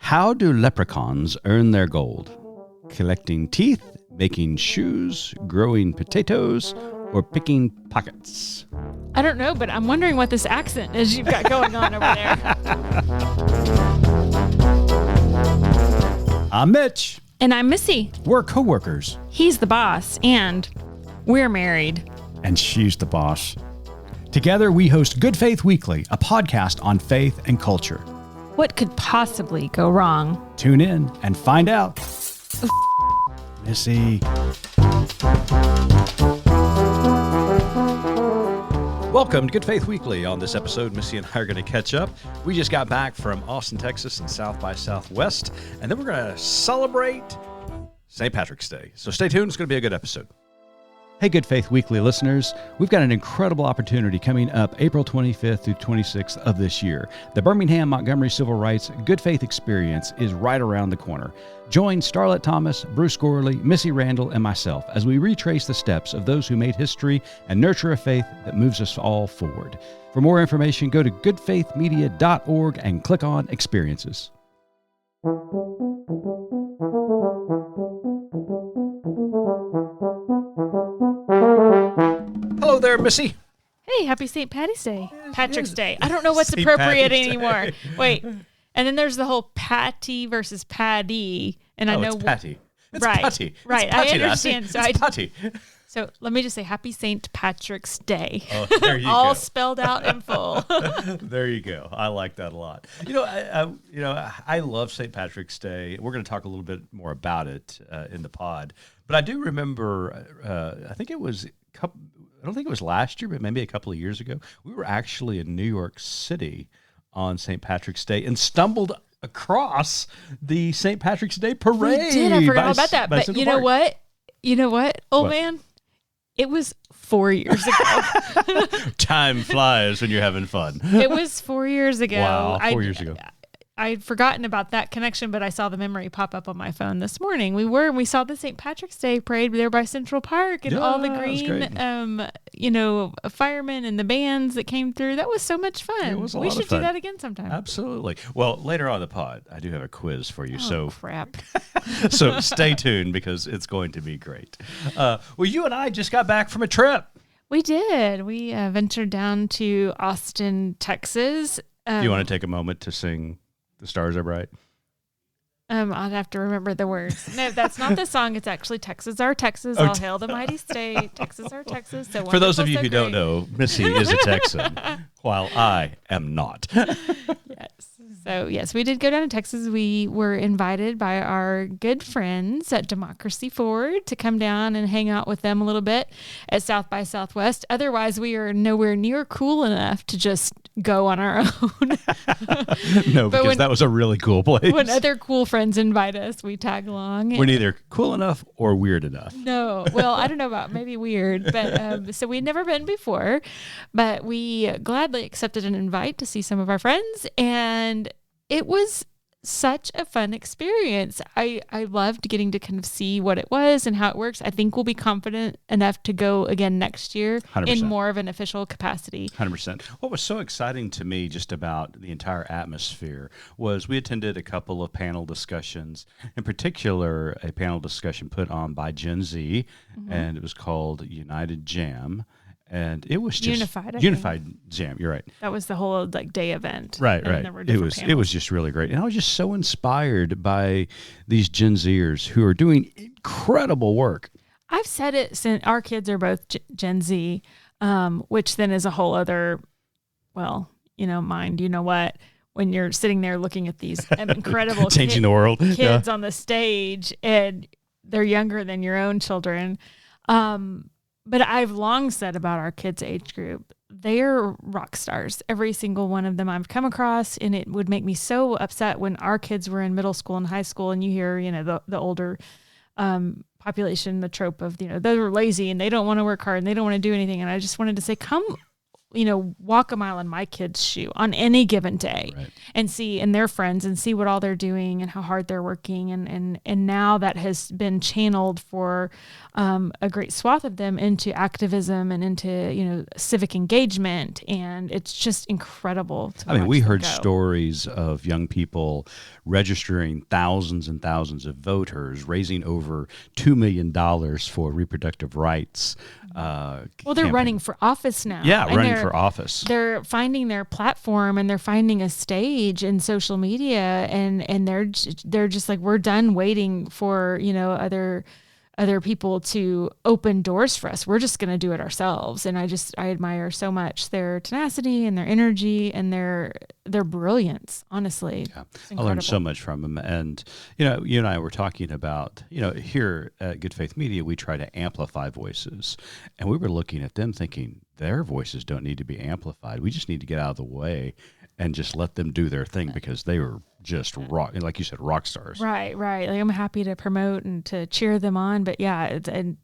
How do leprechauns earn their gold? Collecting teeth, making shoes, growing potatoes, or picking pockets? I don't know, but I'm wondering what this accent is you've got going on over there. I'm Mitch. And I'm Missy. We're co-workers. He's the boss, and we're married. And she's the boss. Together, we host Good Faith Weekly, a podcast on faith and culture. What could possibly go wrong? Tune in and find out. Missy. Welcome to Good Faith Weekly. On this episode, Missy and I are going to catch up. We just got back from Austin, Texas and South by Southwest, and then we're going to celebrate St. Patrick's Day. So stay tuned. It's going to be a good episode. Hey, Good Faith Weekly listeners. We've got an incredible opportunity coming up April 25th through 26th of this year. The Birmingham Montgomery Civil Rights Good Faith Experience is right around the corner. Join Starlett Thomas, Bruce Gorley, Missy Randall, and myself as we retrace the steps of those who made history and nurture a faith that moves us all forward. For more information, go to goodfaithmedia.org and click on Experiences. Hello there, Missy. Hey, happy St. Patty's Day. Patrick's Day. I don't know what's appropriate anymore. Wait. And then there's the whole Patty versus Paddy. And I know it's Patty. It's right, Patty. Right. It's Patty, I understand. it's Patty. So let me just say happy St. Patrick's Day. Oh, there you All go. spelled out in full. There you go. I like that a lot. I love St. Patrick's Day. We're going to talk a little bit more about it in the pod. But I do remember, I don't think it was last year, but maybe a couple of years ago, we were actually in New York City on St. Patrick's Day and stumbled across the St. Patrick's Day parade. We did. I forgot all about that. But you know what? Old man? It was 4 years ago. Time flies when you're having fun. It was 4 years ago. Wow, 4 years ago. I'd forgotten about that connection, but I saw the memory pop up on my phone this morning. We saw the St. Patrick's Day parade there by Central Park and all the green, firemen and the bands that came through. That was so much fun. It was a lot We of should fun. do that again sometime. Absolutely. Well, later on in the pod, I do have a quiz for you. Oh, crap. So stay tuned because it's going to be great. Well, you and I just got back from a trip. We did. We ventured down to Austin, Texas. Do you want to take a moment to sing "The Stars Are Bright"? I'd have to remember the words. No, that's not the song. It's actually Texas, our Texas. All hail the mighty state. Texas, our Texas. So for those of you who don't know, Missy is a Texan, while I am not. Yes. So, yes, we did go down to Texas. We were invited by our good friends at Democracy Forward to come down and hang out with them a little bit at South by Southwest. Otherwise, we are nowhere near cool enough to just go on our own. No, because that was a really cool place. When other cool friends invite us, we tag along. We're neither cool enough or weird enough. No. Well, I don't know about maybe weird, but so we'd never been before, but we gladly accepted an invite to see some of our friends, and it was such a fun experience. I loved getting to kind of see what it was and how it works. I think we'll be confident enough to go again next year 100%. In more of an official capacity. 100%. What was so exciting to me just about the entire atmosphere was we attended a couple of panel discussions, in particular a panel discussion put on by Gen Z, and it was called United Jam. And it was just Unified Jam. You're right. That was the whole day event. Right. And there were different panels. It was just really great. And I was just so inspired by these Gen Zers who are doing incredible work. I've said it since our kids are both Gen Z, which then is a whole other, mind. You know what? When you're sitting there looking at these incredible changing the world kids on the stage, and they're younger than your own children. But I've long said about our kids' age group, they're rock stars. Every single one of them I've come across, and it would make me so upset when our kids were in middle school and high school, and you hear, the older population, the trope of, they're lazy and they don't want to work hard and they don't want to do anything. And I just wanted to say, come walk a mile in my kid's shoe on any given day, Right. and see, and their friends, and see what all they're doing and how hard they're working. And now that has been channeled for a great swath of them into activism and into, civic engagement. And it's just incredible. We heard stories of young people registering thousands and thousands of voters, raising over $2 million for reproductive rights. They're campaign. running for office now. Yeah, And running for office. They're finding their platform, and they're finding a stage in social media, and they're just like, we're done waiting for other people to open doors for us. We're just going to do it ourselves. And I admire so much their tenacity and their energy and their brilliance. Honestly, Yeah. I learned so much from them. And, you and I were talking about, here at Good Faith Media, we try to amplify voices. And we were looking at them thinking their voices don't need to be amplified. We just need to get out of the way and just let them do their thing, because they were just like you said, rock stars. Right. Like, I'm happy to promote and to cheer them on. But yeah, and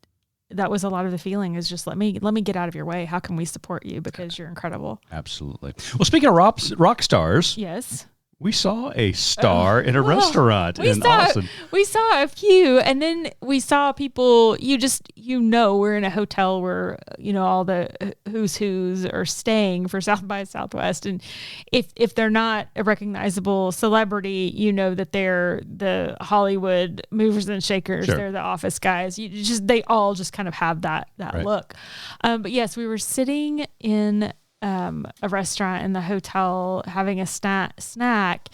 that was a lot of the feeling, is just let me get out of your way. How can we support you? Because you're incredible. Absolutely. Well, speaking of rock stars. Yes. We saw a star in a restaurant in Austin. We saw a few, and then we saw people. We're in a hotel where all the who's are staying for South by Southwest, and if they're not a recognizable celebrity, that they're the Hollywood movers and shakers. Sure. They're the office guys. They all just kind of have that Right. look. But yes, we were sitting in a restaurant in the hotel having a snack,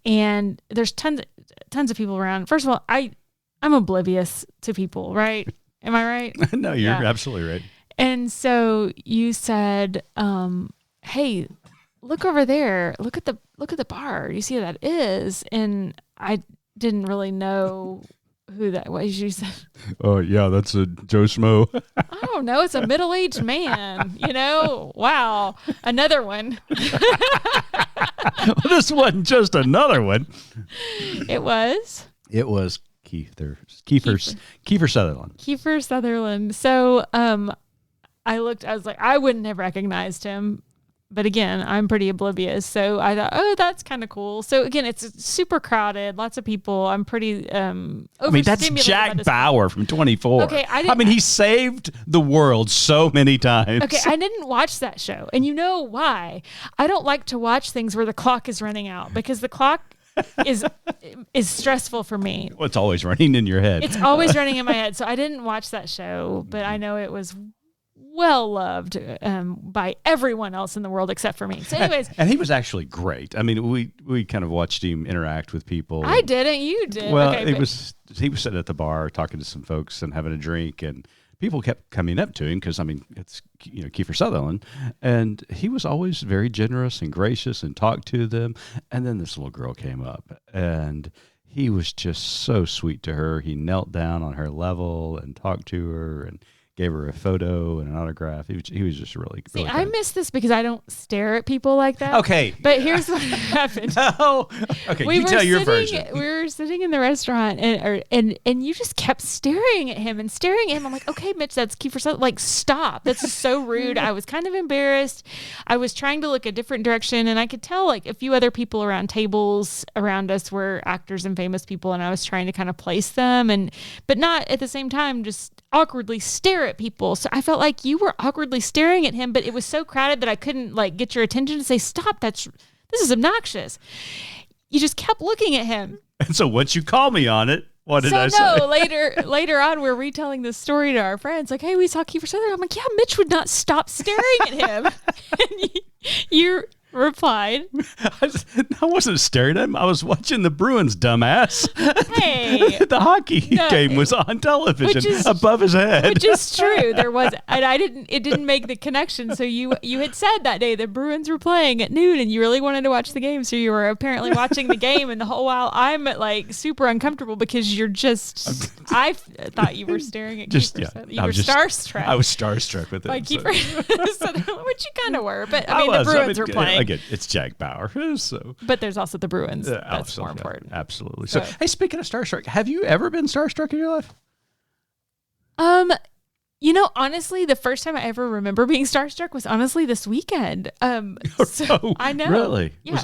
and there's tons of people around. First of all, I'm oblivious to people, right? Am I right? No, you're absolutely right. And so you said, hey, look over there. Look at the bar. You see who that is? And I didn't really know who that was. You said, oh yeah, that's a Joe Schmo. I don't know. It's a middle-aged man, Wow. Another one. Well, this wasn't just another one. It was Kiefer Sutherland. Kiefer Sutherland. So I was like, I wouldn't have recognized him. But again, I'm pretty oblivious. So I thought, oh, that's kind of cool. So again, it's super crowded, lots of people. I'm pretty that's Jack Bauer from 24. Okay, he saved the world so many times. Okay, I didn't watch that show. And you know why? I don't like to watch things where the clock is running out, because the clock is stressful for me. Well, it's always running in your head. It's always running in my head. So I didn't watch that show, but I know it was well loved by everyone else in the world except for me. So anyways. And he was actually great. We kind of watched him interact with people. I didn't. You did. Well, okay, he was sitting at the bar talking to some folks and having a drink, and people kept coming up to him because, it's, Kiefer Sutherland. And he was always very generous and gracious and talked to them. And then this little girl came up, and he was just so sweet to her. He knelt down on her level and talked to her and gave her a photo and an autograph. He was just really See, really I miss this because I don't stare at people like that. Okay. But here's what happened. No. Okay, you tell your version. We were sitting in the restaurant, and you just kept staring at him. I'm like, okay, Mitch, that's Kiefer Sutherland. Like, stop. That's so rude. I was kind of embarrassed. I was trying to look a different direction, and I could tell like a few other people around tables around us were actors and famous people, and I was trying to kind of place them, but not at the same time just awkwardly stare at people. So I felt like you were awkwardly staring at him, but it was so crowded that I couldn't like get your attention to say, stop, this is obnoxious. You just kept looking at him. And so once you call me on it, what did I say? No, later on, we're retelling this story to our friends. Like, hey, we saw Kiefer Sutherland. I'm like, yeah, Mitch would not stop staring at him. And you replied, I wasn't staring at him. I was watching the Bruins, dumbass. Hey, the hockey game was on television above his head. Which is true. There was, and it didn't make the connection. So you had said that day the Bruins were playing at noon, and you really wanted to watch the game. So you were apparently watching the game, and the whole while I'm like super uncomfortable because you're just. I thought you were staring at Kiefer. You were starstruck. I was starstruck with it. Like Kiefer, which you kind of were, but the Bruins were playing. Again, it's Jack Bauer. So, but there's also the Bruins. That's more important. Absolutely. So, hey, speaking of starstruck, have you ever been starstruck in your life? Honestly, the first time I ever remember being starstruck was honestly this weekend. So I know. Really? Yeah.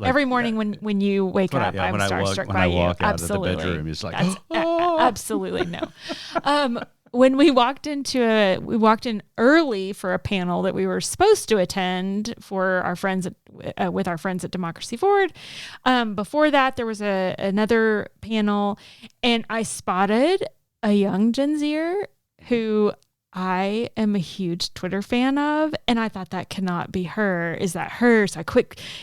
Every morning when you wake up, I'm starstruck by you. When I walk out Absolutely. of the bedroom, it's like, absolutely no. When we walked in early for a panel that we were supposed to attend for our friends with our friends at Democracy Forward. Before that, there was another panel, and I spotted a young Gen Zer who I am a huge Twitter fan of, and I thought that cannot be her. Is that her? So I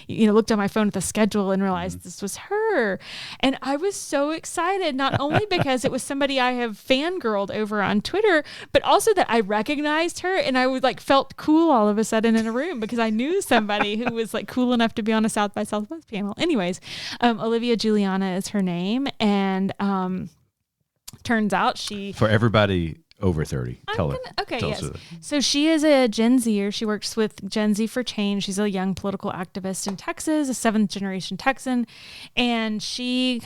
looked on my phone at the schedule and realized this was her. And I was so excited, not only because it was somebody I have fangirled over on Twitter, but also that I recognized her, and I was felt cool all of a sudden in a room because I knew somebody who was cool enough to be on a South by Southwest panel. Anyways, Olivia Juliana is her name, and turns out for everybody over 30. Tell her. Okay, yes. So she is a Gen Zer. She works with Gen Z for Change. She's a young political activist in Texas, a 7th generation Texan. And she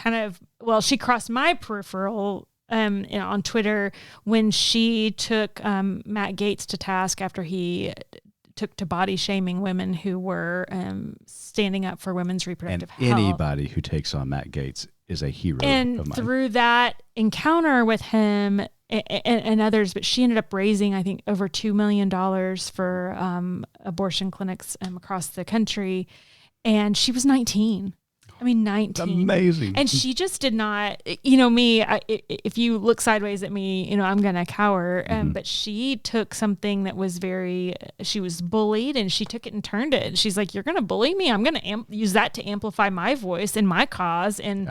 she crossed my peripheral on Twitter when she took Matt Gaetz to task after he took to body shaming women who were standing up for women's reproductive health. Anybody who takes on Matt Gaetz is a hero and of mine. Through that encounter with him and others, but she ended up raising, I think, over $2 million for abortion clinics across the country. And she was 19. 19. It's amazing. And she just did not, me, if you look sideways at me, I'm going to cower. But she took something that was she was bullied, and she took it and turned it. She's like, you're going to bully me? I'm going to use that to amplify my voice and my cause and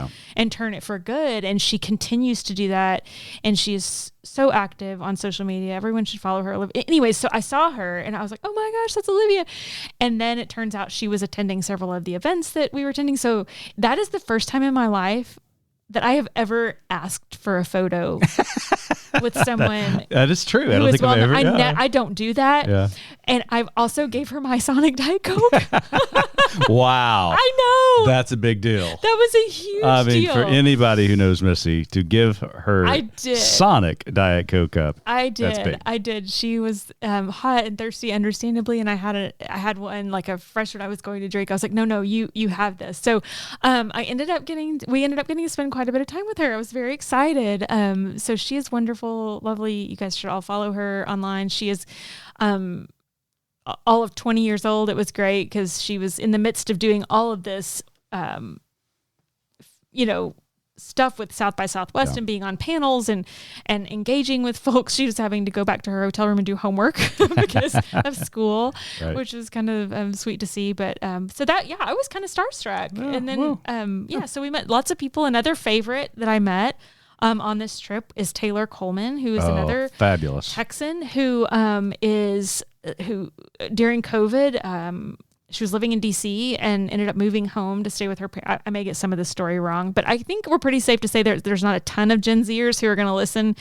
turn it for good. And she continues to do that. And she is so active on social media. Everyone should follow her. Anyways, so I saw her and I was like, oh my gosh, that's Olivia. And then it turns out she was attending several of the events that we were attending. So that is the first time in my life that I have ever asked for a photo with someone. That is true. I don't think I've ever. I don't do that. Yeah. And I've also gave her my Sonic Diet Coke. Wow. I know. That's a big deal. That was a huge deal. For anybody who knows Missy, to give her Sonic Diet Coke up. I did. That's big. I did. She was hot and thirsty, understandably, and I had one, a fresh one I was going to drink. I was like, no, you have this. So we ended up getting to spend quite a bit of time with her. I was very excited. So she is wonderful, lovely. You guys should all follow her online. She is all of 20 years old. It was great because she was in the midst of doing all of this, stuff with South by Southwest and being on panels and engaging with folks. She was having to go back to her hotel room and do homework because of school, which was kind of sweet to see. But I was kind of starstruck. And then, so we met lots of people. Another favorite that I met on this trip is Taylor Coleman, who is another fabulous Texan who during COVID, she was living in DC and ended up moving home to stay with her parents. I may get some of the story wrong, but I think we're pretty safe to say there's not a ton of Gen Zers who are going to listen,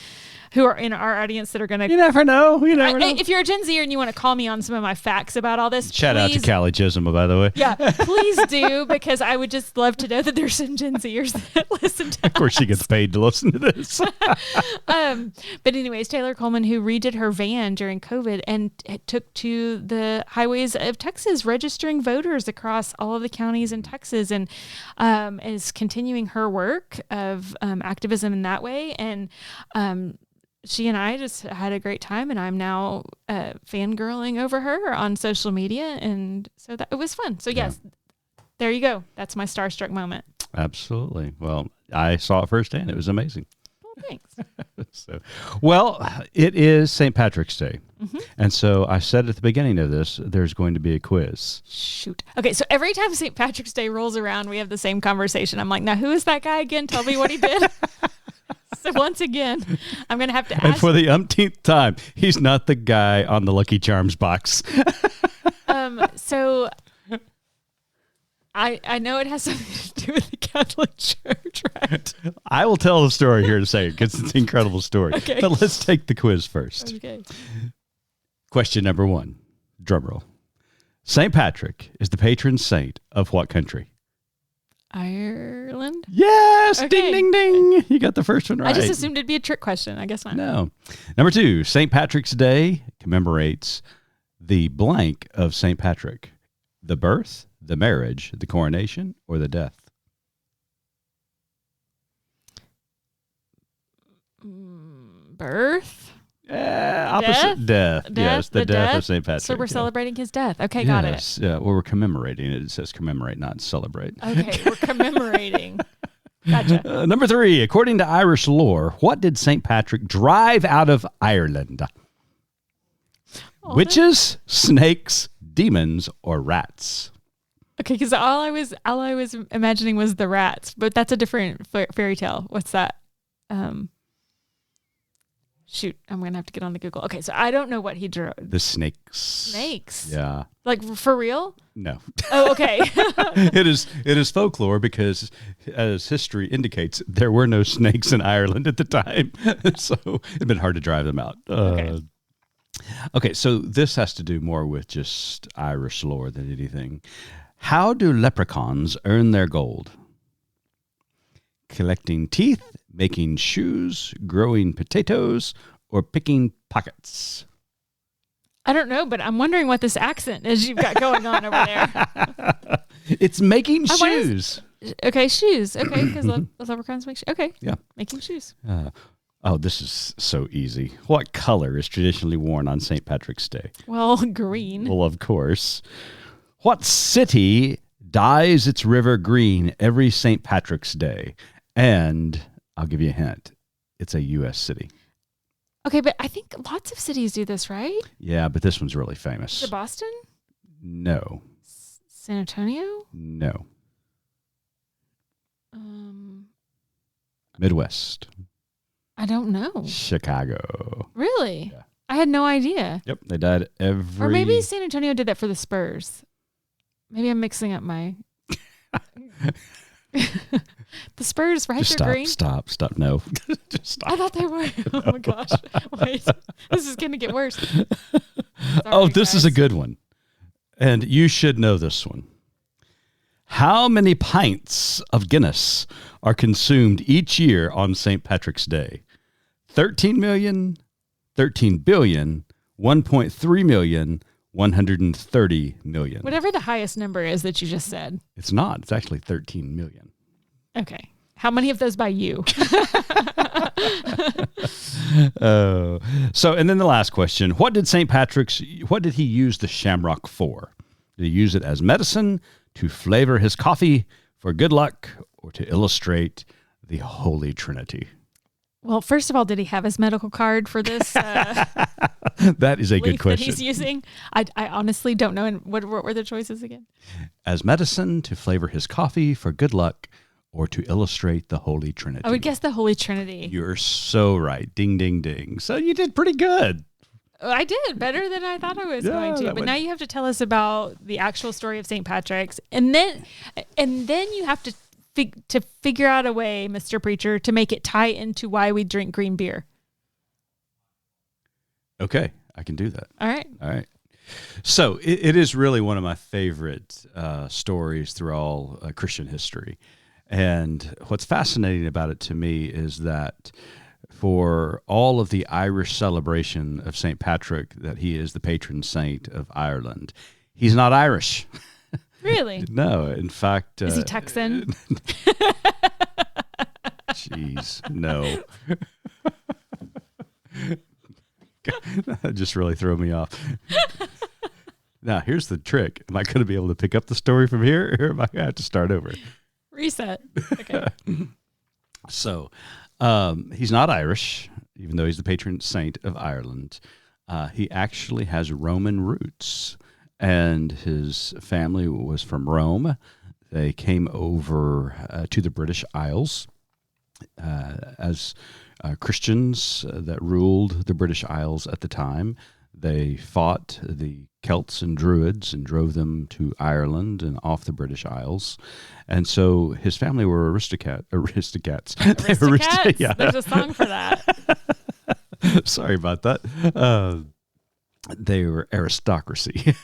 who are in our audience that are going to... You never know. If you're a Gen Zer and you want to call me on some of my facts about all this, Shout out to Callie Chisholm, by the way. Yeah, please do, because I would just love to know that there's some Gen Zers that listen to Of course, she gets paid to listen to this. But anyways, Taylor Coleman, who redid her van during COVID and took to the highways of Texas, registering voters across all of the counties in Texas, and is continuing her work of activism in that way. And she and I just had a great time, and I'm now fangirling over her on social media, and so it was fun. So yes, there you go. That's my starstruck moment. Absolutely. Well, I saw it firsthand. It was amazing. Thanks. It is St. Patrick's Day. Mm-hmm. And so I said at the beginning of this, there's going to be a quiz. Shoot. Okay, so every time St. Patrick's Day rolls around, we have the same conversation. I'm like, now who is that guy again? Tell me what he did. So once again, I'm going to have to ask. And for the umpteenth time, he's not the guy on the Lucky Charms box. So I know it has something to do with the Catholic Church, right? I will tell the story here in a second because it's an incredible story. Okay. But let's take the quiz first. Okay. Question number 1. Drumroll. St. Patrick is the patron saint of what country? Ireland? Yes! Yes, Okay. ding, ding, ding. You got the first one right. I just assumed it'd be a trick question. I guess not. No. Number 2, St. Patrick's Day commemorates the blank of St. Patrick. The birth, the marriage, the coronation, or the death? Birth? Opposite death. Yes, the death of St. Patrick. So we're yeah. celebrating his death. Okay, got it. Yes, yeah. Well, we're commemorating it. It says commemorate, not celebrate. Okay, we're commemorating. Gotcha. Number 3, according to Irish lore, what did St. Patrick drive out of Ireland? Witches, snakes, demons, or rats? Okay, because all I was imagining was the rats, but that's a different fairy tale. What's that? Shoot, I'm gonna have to get on the Google. Okay, so I don't know what he drew. The snakes. Snakes. Yeah. Like for real? No. Oh, okay. It is folklore because, as history indicates, there were no snakes in Ireland at the time, so it'd been hard to drive them out. Okay, so this has to do more with just Irish lore than anything. How do leprechauns earn their gold? Collecting teeth, making shoes, growing potatoes, or picking pockets? I don't know, but I'm wondering what this accent is you've got going on over there. It's making shoes. Okay, shoes. Okay, because leprechauns make shoes. Okay, Yeah. making shoes. Oh, this is so easy. What color is traditionally worn on St. Patrick's Day? Well, green. Well, of course. What city dyes its river green every St. Patrick's Day? And I'll give you a hint. It's a U.S. city. Okay, but I think lots of cities do this, right? Yeah, but this one's really Is famous. it Boston? No. San Antonio? No. Midwest. I don't know. Chicago. Really? Yeah. I had no idea. Yep, they dyed every... Or maybe San Antonio did that for the Spurs. Maybe I'm mixing up my... The Spurs, right? Just They're green? stop. No. Just stop. I thought they were. Oh my gosh. Wait. This is going to get worse. Sorry, this is a good one. And you should know this one. How many pints of Guinness are consumed each year on St. Patrick's Day? 13 million, 13 billion, 1.3 million, 130 million. Whatever the highest number is that you just said. It's not. It's actually 13 million. Okay. How many of those by you? And then the last question. What did he use the shamrock for? Did he use it as medicine, to flavor his coffee, for good luck, or to illustrate the Holy Trinity? Well, first of all, did he have his medical card for this? That is a good question. That he's using? I honestly don't know. And what were the choices again? As medicine, to flavor his coffee, for good luck, or to illustrate the Holy Trinity. I would guess the Holy Trinity. You're so right. Ding, ding, ding. So you did pretty good. I did better than I thought I was going to. But now you have to tell us about the actual story of St. Patrick's, and then you have to figure out a way, Mr. Preacher, to make it tie into why we drink green beer. Okay, I can do that. All right. So it is really one of my favorite stories through all Christian history. And what's fascinating about it to me is that for all of the Irish celebration of St. Patrick, that he is the patron saint of Ireland, he's not Irish. Really? No, in fact... Is he Texan? Jeez, no. That just really threw me off. Now, here's the trick. Am I going to be able to pick up the story from here, or am I going to have to start over? Reset. Okay. So, he's not Irish, even though he's the patron saint of Ireland. He actually has Roman roots, and his family was from Rome. They came over to the British Isles as Christians that ruled the British Isles at the time. They fought the Celts and Druids and drove them to Ireland and off the British Isles. And so his family were aristocrats. Aristocrats? Yeah. There's a song for that. Sorry about that. They were aristocracy.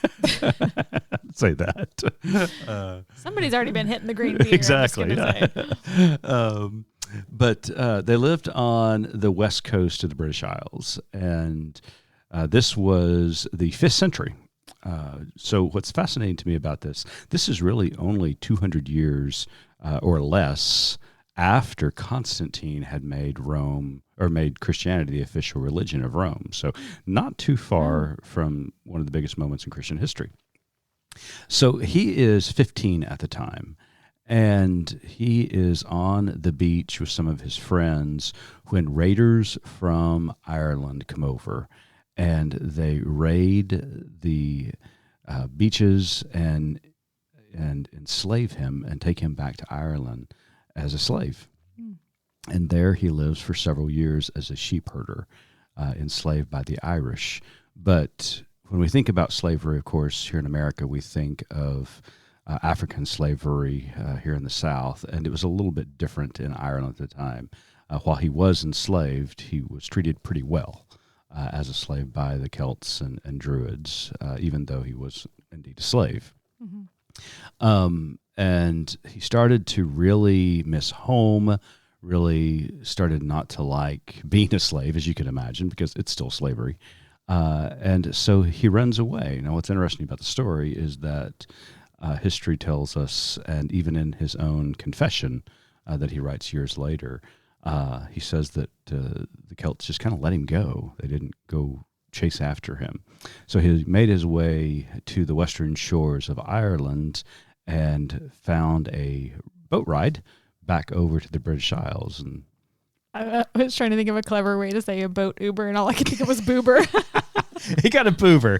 say that. Somebody's already been hitting the green beer. Exactly. Say. But they lived on the west coast of the British Isles, and this was the 5th century. So what's fascinating to me about this is really only 200 years or less after Constantine had made Rome, or made Christianity the official religion of Rome. So not too far from one of the biggest moments in Christian history. So he is 15 at the time, and he is on the beach with some of his friends when raiders from Ireland come over, and they raid the beaches and enslave him and take him back to Ireland as a slave. And there he lives for several years as a sheep herder, enslaved by the Irish. But when we think about slavery, of course, here in America, we think of African slavery here in the South, and it was a little bit different in Ireland at the time. While he was enslaved, he was treated pretty well as a slave by the Celts and Druids, even though he was indeed a slave. And he started to really miss home, really started not to like being a slave, as you can imagine, because it's still slavery. And so he runs away. Now, what's interesting about the story is that history tells us, and even in his own confession that he writes years later, he says that the Celts just kind of let him go. They didn't go chase after him. So he made his way to the western shores of Ireland and found a boat ride back over to the British Isles. And I was trying to think of a clever way to say a boat Uber, and all I could think of was boober. He got a boober.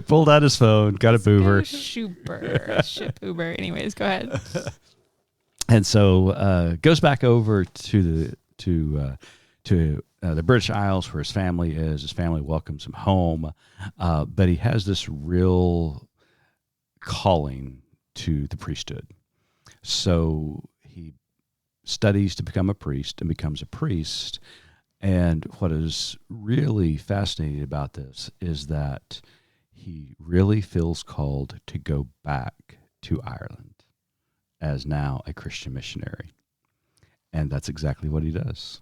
Pulled out his phone, got a boober. Ship Uber. Anyways, go ahead. And so goes back over to the British Isles where his family is. His family welcomes him home, but he has this real calling to the priesthood. So he studies to become a priest and becomes a priest. And what is really fascinating about this is that he really feels called to go back to Ireland as now a Christian missionary. And that's exactly what he does.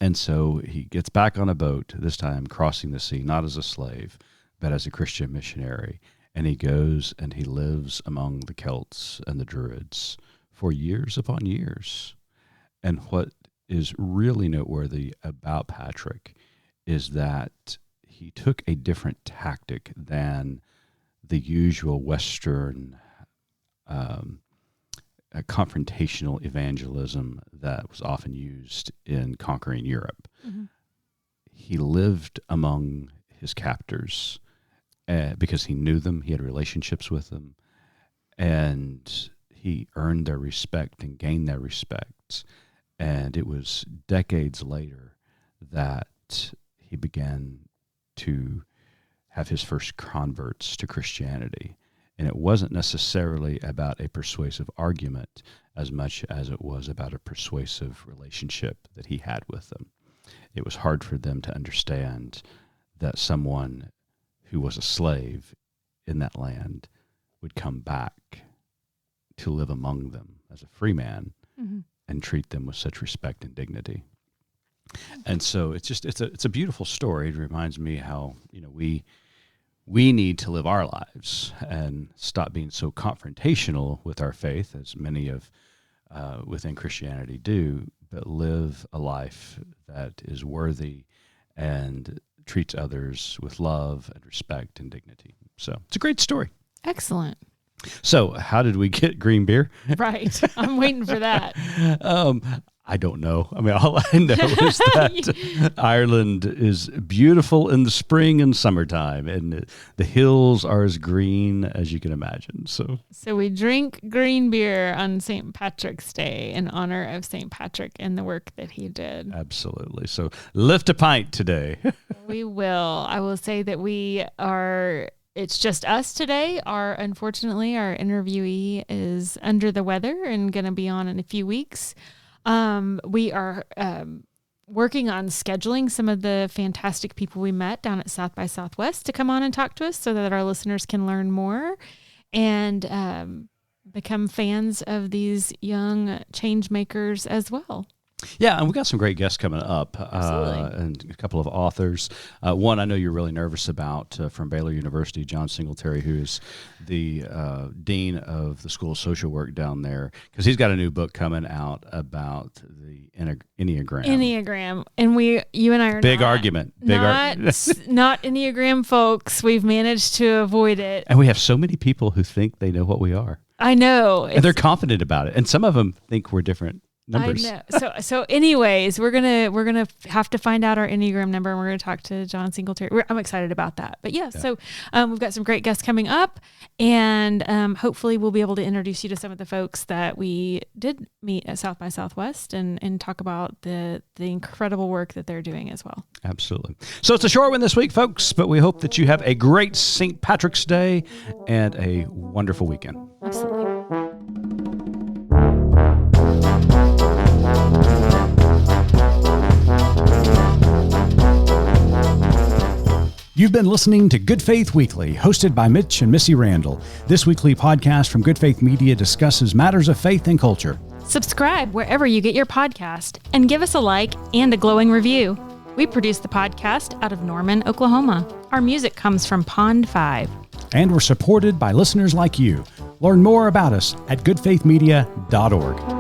And so he gets back on a boat, this time crossing the sea, not as a slave, but as a Christian missionary. And he goes and he lives among the Celts and the Druids for years upon years. And what is really noteworthy about Patrick is that he took a different tactic than the usual Western confrontational evangelism that was often used in conquering Europe. Mm-hmm. He lived among his captors because he knew them, he had relationships with them, and he earned their respect and gained their respect. And it was decades later that he began to have his first converts to Christianity. And it wasn't necessarily about a persuasive argument as much as it was about a persuasive relationship that he had with them. It was hard for them to understand that someone who was a slave in that land would come back to live among them as a free man, mm-hmm. and treat them with such respect and dignity. And so it's a beautiful story. It reminds me how, we need to live our lives and stop being so confrontational with our faith, as many of within Christianity do, but live a life that is worthy and treats others with love and respect and dignity. So it's a great story. Excellent. So how did we get green beer? Right. I'm waiting for that. I don't know. I mean, all I know is that Ireland is beautiful in the spring and summertime, and the hills are as green as you can imagine. So we drink green beer on St. Patrick's Day in honor of St. Patrick and the work that he did. Absolutely. So lift a pint today. We will. I will say that it's just us today. Unfortunately, our interviewee is under the weather and going to be on in a few weeks. We are working on scheduling some of the fantastic people we met down at South by Southwest to come on and talk to us so that our listeners can learn more and become fans of these young change makers as well. Yeah, and we've got some great guests coming up, and a couple of authors. One I know you're really nervous about from Baylor University, John Singletary, who's the dean of the School of Social Work down there, because he's got a new book coming out about the Enneagram. Enneagram, and you and I are big not, argument. Not Enneagram folks. We've managed to avoid it, and we have so many people who think they know what we are. I know, and they're confident about it, and some of them think we're different numbers. I know. So anyways, we're gonna have to find out our Enneagram number, and we're gonna talk to John Singletary. I'm excited about that. But yeah. So we've got some great guests coming up, and hopefully we'll be able to introduce you to some of the folks that we did meet at South by Southwest, and talk about the incredible work that they're doing as well. Absolutely. So it's a short one this week, folks, but we hope that you have a great St. Patrick's Day and a wonderful weekend. Absolutely. You've been listening to Good Faith Weekly, hosted by Mitch and Missy Randall. This weekly podcast from Good Faith Media discusses matters of faith and culture. Subscribe wherever you get your podcast and give us a like and a glowing review. We produce the podcast out of Norman, Oklahoma. Our music comes from Pond 5. And we're supported by listeners like you. Learn more about us at goodfaithmedia.org.